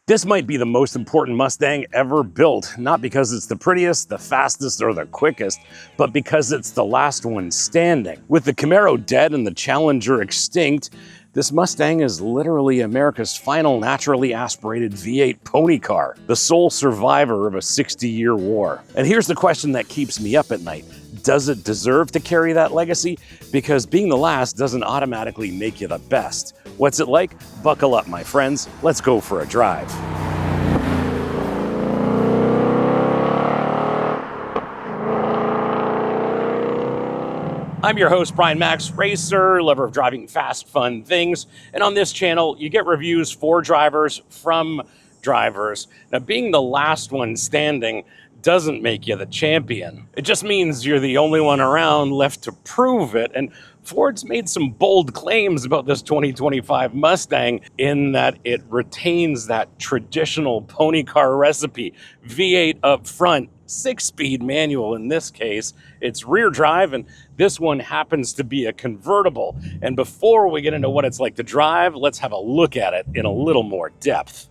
This might be the most important Mustang ever built, not because it's the prettiest, the fastest, or the quickest, but because it's the last one standing. With the Camaro dead and the Challenger extinct, this Mustang is literally America's final naturally aspirated V8 pony car, the sole survivor of a 60-year war. And here's the question that keeps me up at night. Does it deserve to carry that legacy? Because being the last doesn't automatically make you the best. What's it like? Buckle up, my friends. Let's go for a drive. I'm your host, Brian Makse, racer, lover of driving fast, fun things. And on this channel, you get reviews for drivers from drivers. Now, being the last one standing doesn't make you the champion. It just means you're the only one around left to prove it. And Ford's made some bold claims about this 2025 Mustang in that it retains that traditional pony car recipe. V8 up front, 6-speed manual in this case. It's rear drive, and this one happens to be a convertible. And before we get into what it's like to drive, let's have a look at it in a little more depth.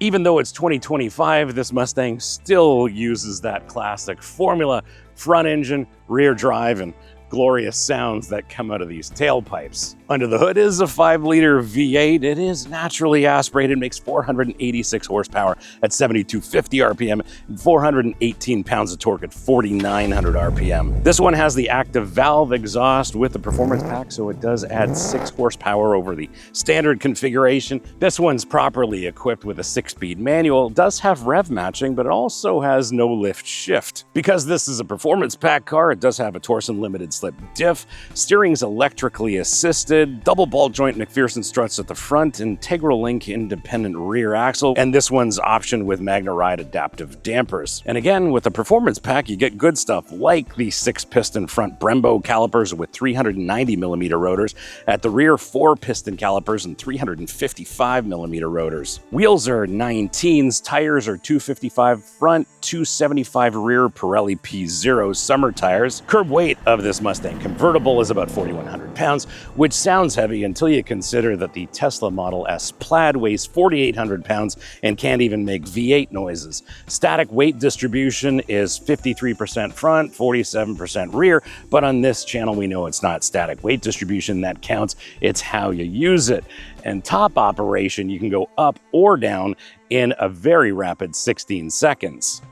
Even though it's 2025, this Mustang still uses that classic formula: front engine, rear drive, and glorious sounds that come out of these tailpipes. Under the hood is a 5-liter V8. It is naturally aspirated, makes 486 horsepower at 7,250 RPM and 418 pounds of torque at 4,900 RPM. This one has the active valve exhaust with the performance pack, so it does add 6 horsepower over the standard configuration. This one's properly equipped with a 6-speed manual. It does have rev matching, but it also has no lift shift. Because this is a performance pack car, it does have a Torsen limited slip diff, steering's electrically assisted, double ball joint McPherson struts at the front, integral link independent rear axle, and this one's optioned with MagneRide adaptive dampers. And again, with the performance pack, you get good stuff like the 6-piston front Brembo calipers with 390mm rotors, at the rear 4-piston calipers and 355mm rotors. Wheels are 19s, tires are 255 front, 275 rear Pirelli P0 summer tires. Curb weight of this Mustang convertible is about 4,100 pounds, which sounds heavy until you consider that the Tesla Model S Plaid weighs 4,800 pounds and can't even make V8 noises. Static weight distribution is 53% front, 47% rear, but on this channel we know it's not static weight distribution that counts, it's how you use it. And top operation, you can go up or down in a very rapid 16 seconds.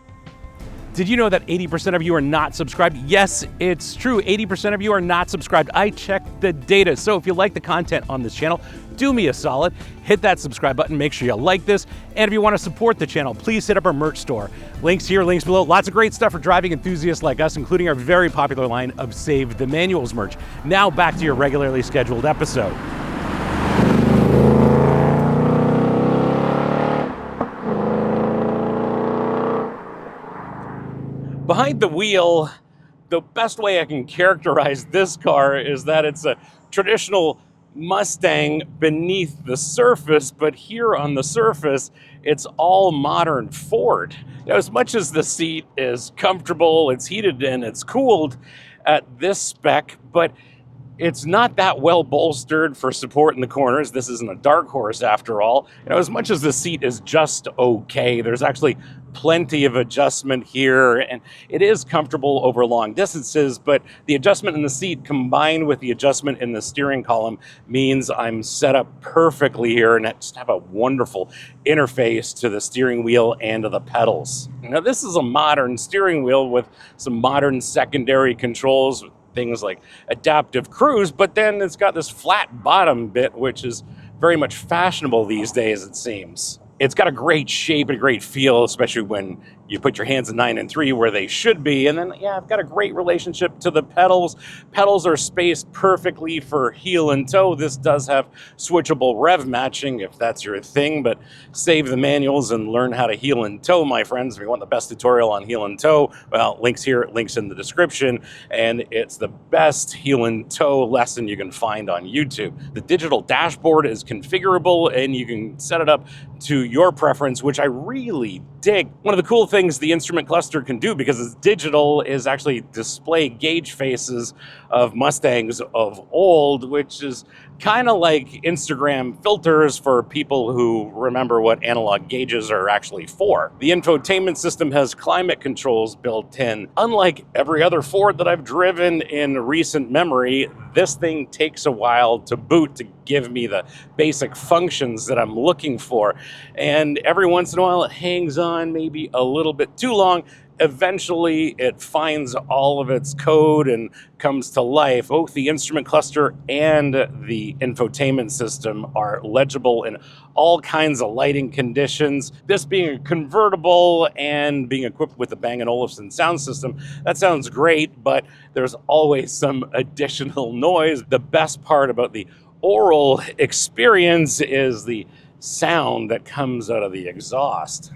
Did you know that 80% of you are not subscribed? Yes, it's true. 80% of you are not subscribed. I checked the data. So if you like the content on this channel, do me a solid, hit that subscribe button, make sure you like this. And if you want to support the channel, please hit up our merch store. Links here, links below. Lots of great stuff for driving enthusiasts like us, including our very popular line of Save the Manuals merch. Now back to your regularly scheduled episode. Behind the wheel, the best way I can characterize this car is that it's a traditional Mustang beneath the surface, but here on the surface, it's all modern Ford. Now, as much as the seat is comfortable, it's heated and it's cooled at this spec, but it's not that well bolstered for support in the corners. This isn't a dark horse after all. As much as the seat is just okay, there's actually plenty of adjustment here, and it is comfortable over long distances, but the adjustment in the seat combined with the adjustment in the steering column means I'm set up perfectly here and I just have a wonderful interface to the steering wheel and to the pedals. Now, this is a modern steering wheel with some modern secondary controls, things like adaptive cruise, but then it's got this flat bottom bit, which is very much fashionable these days, it seems. It's got a great shape and a great feel, especially when you put your hands in 9 and 3 where they should be. And then, yeah, I've got a great relationship to the pedals. Pedals are spaced perfectly for heel and toe. This does have switchable rev matching if that's your thing, but save the manuals and learn how to heel and toe, my friends. If you want the best tutorial on heel and toe, well, links here, links in the description, and it's the best heel and toe lesson you can find on YouTube. The digital dashboard is configurable and you can set it up to your preference, which I really dig. One of the cool things the instrument cluster can do, because it's digital, is actually display gauge faces of Mustangs of old, which is kind of like Instagram filters for people who remember what analog gauges are actually for. The infotainment system has climate controls built in. Unlike every other Ford that I've driven in recent memory, this thing takes a while to boot to give me the basic functions that I'm looking for. And every once in a while it hangs on maybe a little bit too long. Eventually, it finds all of its code and comes to life. Both the instrument cluster and the infotainment system are legible in all kinds of lighting conditions. This being a convertible and being equipped with the Bang & Olufsen sound system, that sounds great, but there's always some additional noise. The best part about the oral experience is the sound that comes out of the exhaust.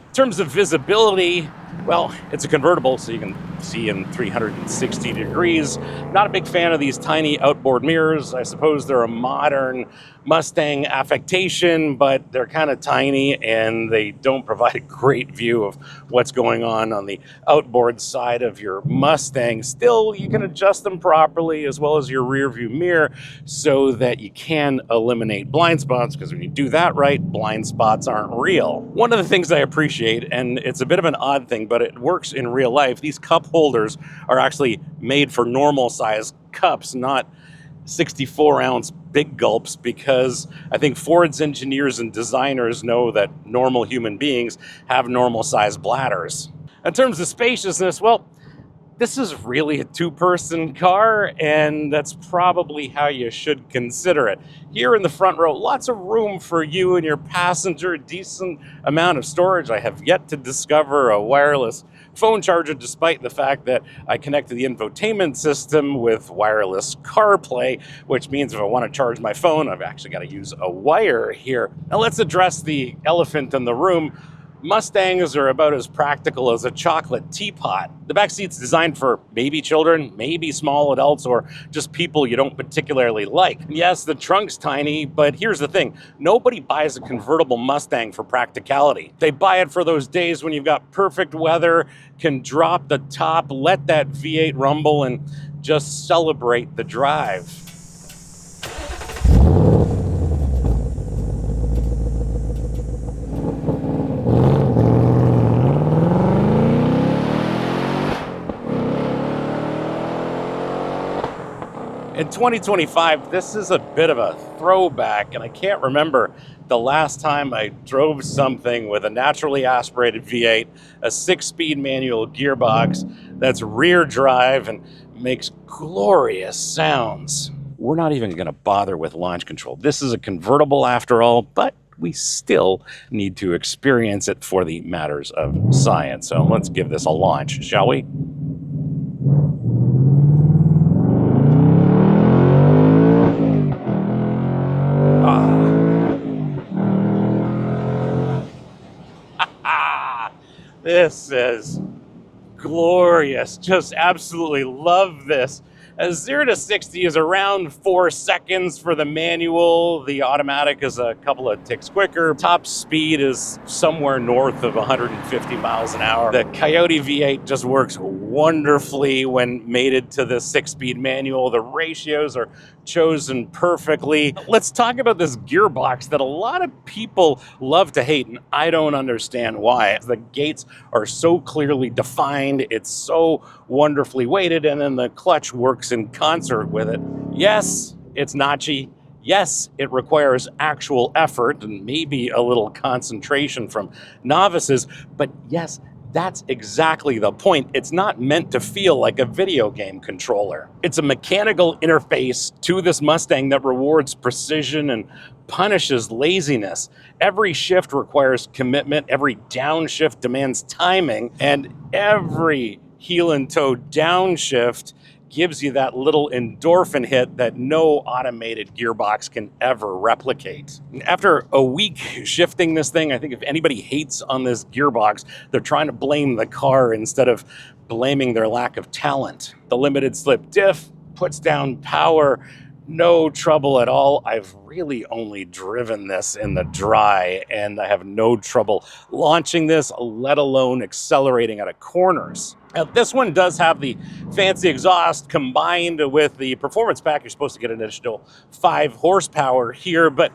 In terms of visibility, well, it's a convertible, so you can see in 360 degrees. Not a big fan of these tiny outboard mirrors. I suppose they're a modern Mustang affectation, but they're kind of tiny and they don't provide a great view of what's going on the outboard side of your Mustang. Still, you can adjust them properly as well as your rear view mirror so that you can eliminate blind spots, because when you do that right, blind spots aren't real. One of the things I appreciate, and it's a bit of an odd thing, but it works in real life, these cup holders are actually made for normal size cups, not 64-ounce big gulps, because I think Ford's engineers and designers know that normal human beings have normal sized bladders. In terms of spaciousness, well, this is really a two-person car, and that's probably how you should consider it. Here in the front row, lots of room for you and your passenger, a decent amount of storage. I have yet to discover a wireless phone charger, despite the fact that I connected the infotainment system with wireless CarPlay, which means if I want to charge my phone, I've actually got to use a wire here. Now let's address the elephant in the room. Mustangs are about as practical as a chocolate teapot. The back seat's designed for maybe children, maybe small adults, or just people you don't particularly like. And yes, the trunk's tiny, but here's the thing. Nobody buys a convertible Mustang for practicality. They buy it for those days when you've got perfect weather, can drop the top, let that V8 rumble, and just celebrate the drive. In 2025, this is a bit of a throwback, and I can't remember the last time I drove something with a naturally aspirated V8, a 6-speed manual gearbox that's rear drive and makes glorious sounds. We're not even going to bother with launch control. This is a convertible after all, but we still need to experience it for the matters of science. So let's give this a launch, shall we? This is glorious. Just absolutely love this. 0 to 60 is around 4 seconds for the manual. The automatic is a couple of ticks quicker. Top speed is somewhere north of 150 miles an hour. The Coyote V8 just works wonderfully when mated to the 6-speed manual. The ratios are chosen perfectly. Let's talk about this gearbox that a lot of people love to hate, and I don't understand why. The gates are so clearly defined, it's so wonderfully weighted, and then the clutch works in concert with it. Yes, it's notchy. Yes, it requires actual effort and maybe a little concentration from novices, but yes, that's exactly the point. It's not meant to feel like a video game controller. It's a mechanical interface to this Mustang that rewards precision and punishes laziness. Every shift requires commitment, every downshift demands timing, and every heel and toe downshift gives you that little endorphin hit that no automated gearbox can ever replicate. After a week shifting this thing, I think if anybody hates on this gearbox, they're trying to blame the car instead of blaming their lack of talent. The limited slip diff puts down power no trouble at all. I've really only driven this in the dry, and I have no trouble launching this, let alone accelerating out of corners. Now, this one does have the fancy exhaust combined with the performance pack. You're supposed to get an additional 5 horsepower here, but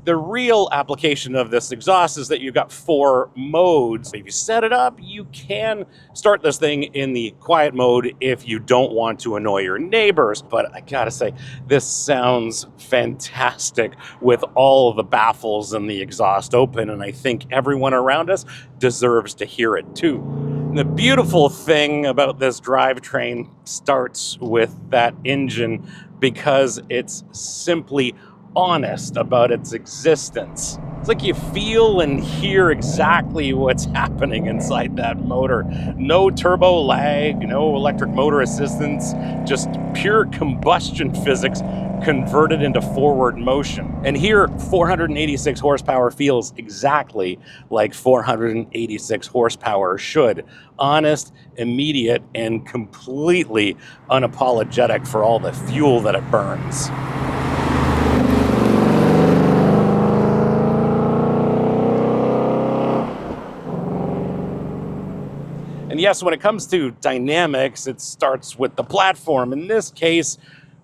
the real application of this exhaust is that you've got 4 modes. If you set it up, you can start this thing in the quiet mode if you don't want to annoy your neighbors. But I gotta say, this sounds fantastic with all of the baffles and the exhaust open, and I think everyone around us deserves to hear it too. And the beautiful thing about this drivetrain starts with that engine, because it's simply honest about its existence. It's like you feel and hear exactly what's happening inside that motor. No turbo lag, no electric motor assistance, just pure combustion physics converted into forward motion. And here, 486 horsepower feels exactly like 486 horsepower should. Honest, immediate, and completely unapologetic for all the fuel that it burns. And yes, when it comes to dynamics, it starts with the platform. In this case,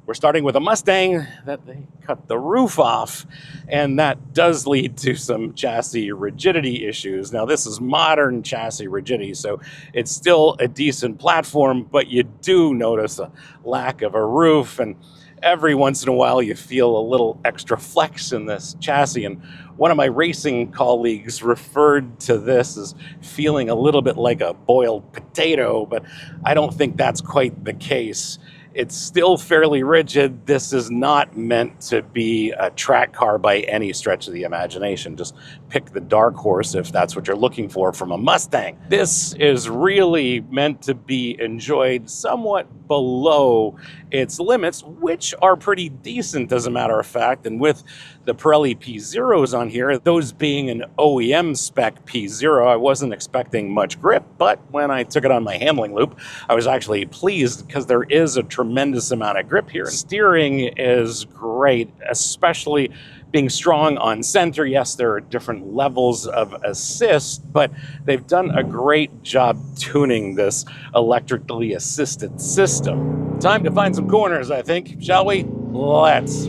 we're starting with a Mustang that they cut the roof off, and that does lead to some chassis rigidity issues. Now, this is modern chassis rigidity, so it's still a decent platform, but you do notice a lack of a roof, and every once in a while you feel a little extra flex in this chassis. And one of my racing colleagues referred to this as feeling a little bit like a boiled potato, but I don't think that's quite the case. It's still fairly rigid. This is not meant to be a track car by any stretch of the imagination. Just pick the dark horse if that's what you're looking for from a Mustang. This is really meant to be enjoyed somewhat below its limits, which are pretty decent as a matter of fact. And with the Pirelli P0s on here, those being an OEM spec P0, I wasn't expecting much grip, but when I took it on my handling loop, I was actually pleased because there is a tremendous amount of grip here. Steering is great, especially being strong on center. Yes, there are different levels of assist, but they've done a great job tuning this electrically assisted system. Time to find some corners, I think, shall we? Let's.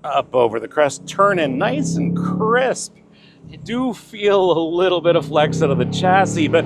Up over the crest, turn in nice and crisp. You do feel a little bit of flex out of the chassis, but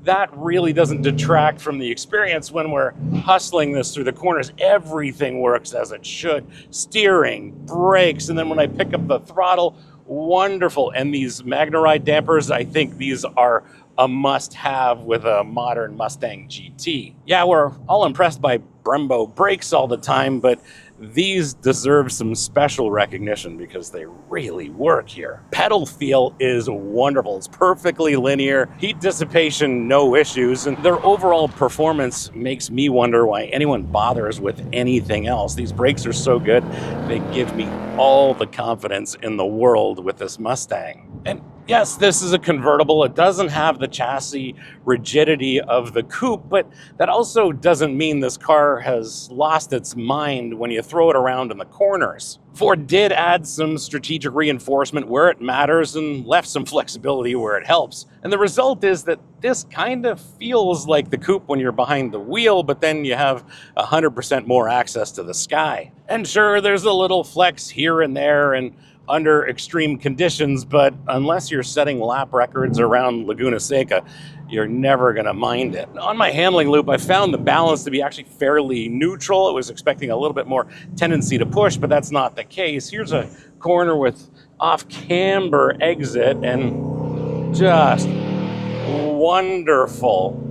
that really doesn't detract from the experience when we're hustling this through the corners. Everything works as it should. Steering, brakes, and then when I pick up the throttle, wonderful. And these MagneRide dampers, I think these are a must-have with a modern Mustang GT. Yeah, we're all impressed by Brembo brakes all the time, but these deserve some special recognition because they really work here. Pedal feel is wonderful. It's perfectly linear. Heat dissipation, no issues. And their overall performance makes me wonder why anyone bothers with anything else. These brakes are so good. They give me all the confidence in the world with this Mustang. And yes, this is a convertible. It doesn't have the chassis rigidity of the coupe, but that also doesn't mean this car has lost its mind when you throw it around in the corners. Ford did add some strategic reinforcement where it matters and left some flexibility where it helps. And the result is that this kind of feels like the coupe when you're behind the wheel, but then you have 100% more access to the sky. And sure, there's a little flex here and there and under extreme conditions, but unless you're setting lap records around Laguna Seca, you're never gonna mind it. On my handling loop, I found the balance to be actually fairly neutral. I was expecting a little bit more tendency to push, but that's not the case. Here's a corner with off-camber exit and just wonderful.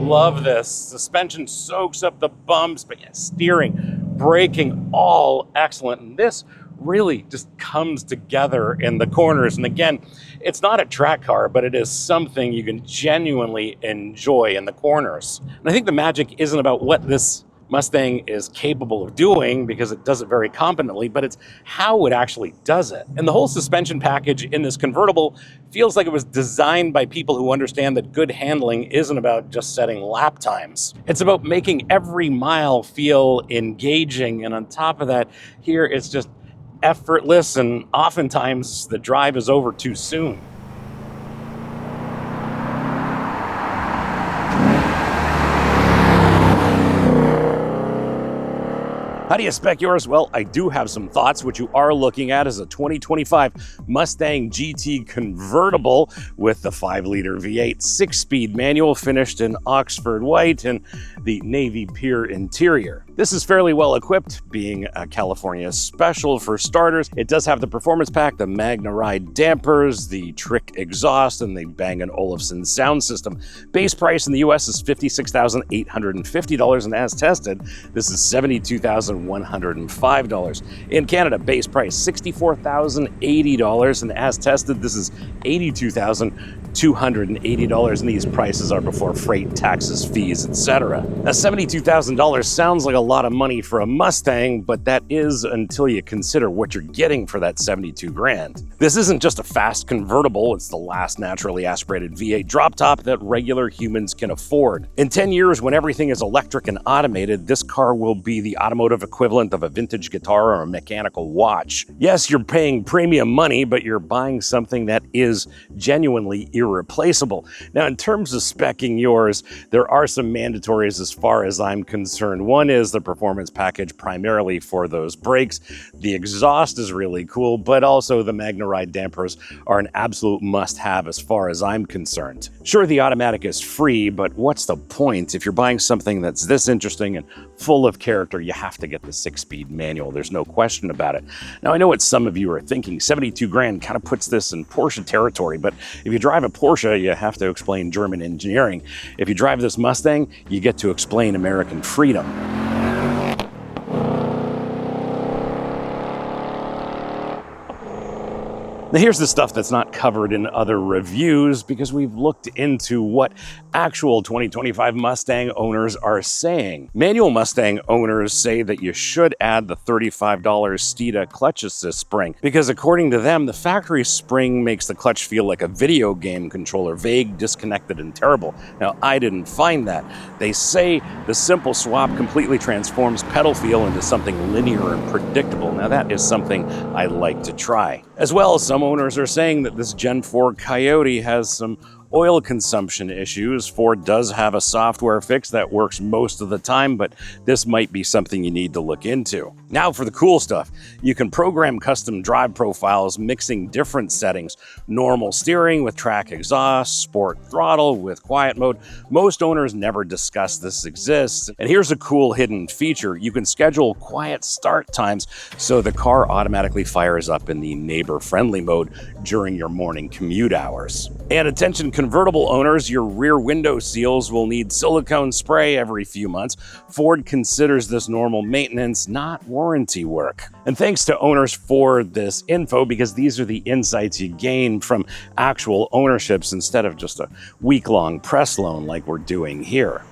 Love this. Suspension soaks up the bumps, but yeah, steering, braking, all excellent. And this really just comes together in the corners. And again, it's not a track car, but it is something you can genuinely enjoy in the corners. And I think the magic isn't about what this Mustang is capable of doing because it does it very competently, but it's how it actually does it. And the whole suspension package in this convertible feels like it was designed by people who understand that good handling isn't about just setting lap times. It's about making every mile feel engaging, and on top of that, here it's just effortless, and oftentimes the drive is over too soon. How do you spec yours? Well, I do have some thoughts. What you are looking at is a 2025 Mustang GT Convertible with the 5-liter V8 6-speed manual finished in Oxford white and the navy pier interior. This is fairly well equipped, being a California special for starters. It does have the performance pack, the Magna Ride dampers, the Trick exhaust, and the Bang & Olufsen sound system. Base price in the US is $56,850, and as tested, this is $72,105. In Canada, base price $64,080, and as tested, this is $82,280, and these prices are before freight, taxes, fees, etc. Now, $72,000 sounds like a lot of money for a Mustang, but that is until you consider what you're getting for that 72 grand. This isn't just a fast convertible, it's the last naturally aspirated V8 drop top that regular humans can afford. In 10 years, when everything is electric and automated, this car will be the automotive equivalent of a vintage guitar or a mechanical watch. Yes, you're paying premium money, but you're buying something that is genuinely irreplaceable. Now, in terms of speccing yours, there are some mandatories as far as I'm concerned. One is the performance package, primarily for those brakes. The exhaust is really cool, but also the Magna Ride dampers are an absolute must-have as far as I'm concerned. Sure, the automatic is free, but what's the point? If you're buying something that's this interesting and full of character, you have to get the 6-speed manual. There's no question about it. Now, I know what some of you are thinking. 72 grand kind of puts this in Porsche territory, but if you drive a Porsche, you have to explain German engineering. If you drive this Mustang, you get to explain American freedom. Now, here's the stuff that's not covered in other reviews, because we've looked into what actual 2025 Mustang owners are saying. Manual Mustang owners say that you should add the $35 Steeda clutch assist spring, because according to them, the factory spring makes the clutch feel like a video game controller, vague, disconnected, and terrible. Now, I didn't find that. They say the simple swap completely transforms pedal feel into something linear and predictable. Now, that is something I like to try. As well, some owners are saying that this Gen 4 Coyote has some oil consumption issues. Ford does have a software fix that works most of the time, but this might be something you need to look into. Now for the cool stuff. You can program custom drive profiles, mixing different settings. Normal steering with track exhaust, sport throttle with quiet mode. Most owners never discuss this exists. And here's a cool hidden feature. You can schedule quiet start times so the car automatically fires up in the neighbor-friendly mode during your morning commute hours. And attention convertible owners, your rear window seals will need silicone spray every few months. Ford considers this normal maintenance, not warranty work. And thanks to owners for this info, because these are the insights you gain from actual ownerships instead of just a week-long press loan like we're doing here.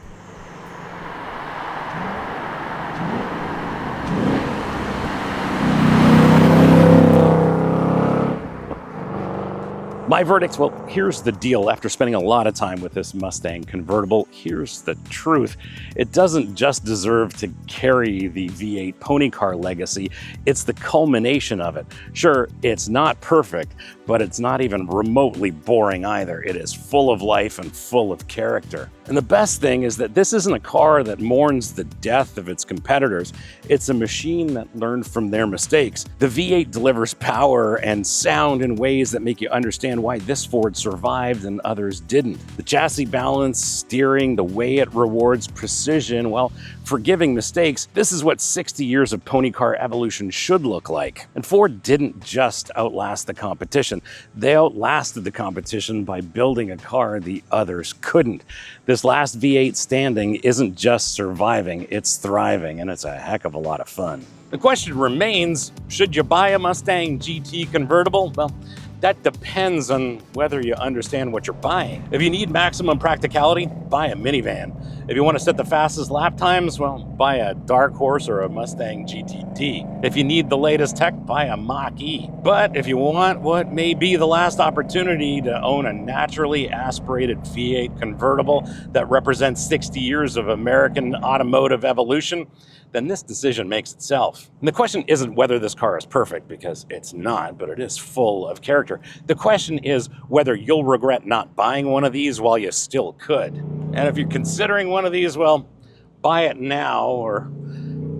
My verdict, well, here's the deal. After spending a lot of time with this Mustang convertible, here's the truth. It doesn't just deserve to carry the V8 pony car legacy, it's the culmination of it. Sure, it's not perfect, but it's not even remotely boring either. It is full of life and full of character. And the best thing is that this isn't a car that mourns the death of its competitors. It's a machine that learned from their mistakes. The V8 delivers power and sound in ways that make you understand why this Ford survived and others didn't. The chassis balance, steering, the way it rewards precision while forgiving mistakes, this is what 60 years of pony car evolution should look like. And Ford didn't just outlast the competition. They outlasted the competition by building a car the others couldn't. This last V8 standing isn't just surviving, it's thriving, and it's a heck of a lot of fun. The question remains, should you buy a Mustang GT convertible? Well, That depends on whether you understand what you're buying. If you need maximum practicality, buy a minivan. If you want to set the fastest lap times, well, buy a Dark Horse or a Mustang GT. If you need the latest tech, buy a Mach-E. But if you want what may be the last opportunity to own a naturally aspirated V8 convertible that represents 60 years of American automotive evolution, then this decision makes itself. And the question isn't whether this car is perfect, because it's not, but it is full of character. The question is whether you'll regret not buying one of these while you still could. And if you're considering one of these, well, buy it now, or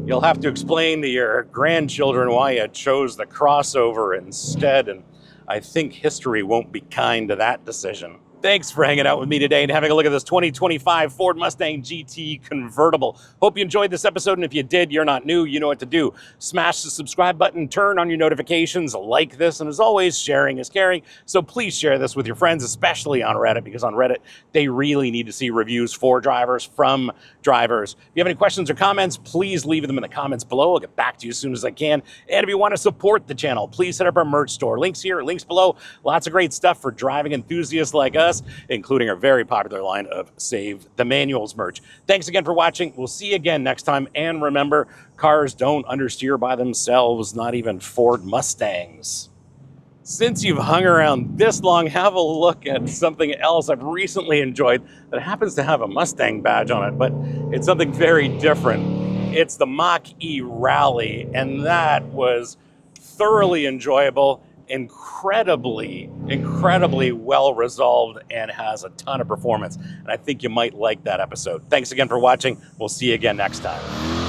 you'll have to explain to your grandchildren why you chose the crossover instead, and I think history won't be kind to that decision. Thanks for hanging out with me today and having a look at this 2025 Ford Mustang GT Convertible. Hope you enjoyed this episode, and if you did, you're not new, you know what to do. Smash the subscribe button, turn on your notifications, like this, and as always, sharing is caring. So please share this with your friends, especially on Reddit, because on Reddit, they really need to see reviews for drivers from drivers. If you have any questions or comments, please leave them in the comments below. I'll get back to you as soon as I can. And if you want to support the channel, please hit up our merch store. Links here, links below. Lots of great stuff for driving enthusiasts like us, including our very popular line of Save the Manuals merch. Thanks again for watching. We'll see you again next time. And remember, cars don't understeer by themselves, not even Ford Mustangs. Since you've hung around this long, have a look at something else I've recently enjoyed that happens to have a Mustang badge on it, but it's something very different. It's the Mach-E Rally, and that was thoroughly enjoyable, incredibly well resolved, and has a ton of performance. And I think you might like that episode. Thanks again for watching. We'll see you again next time.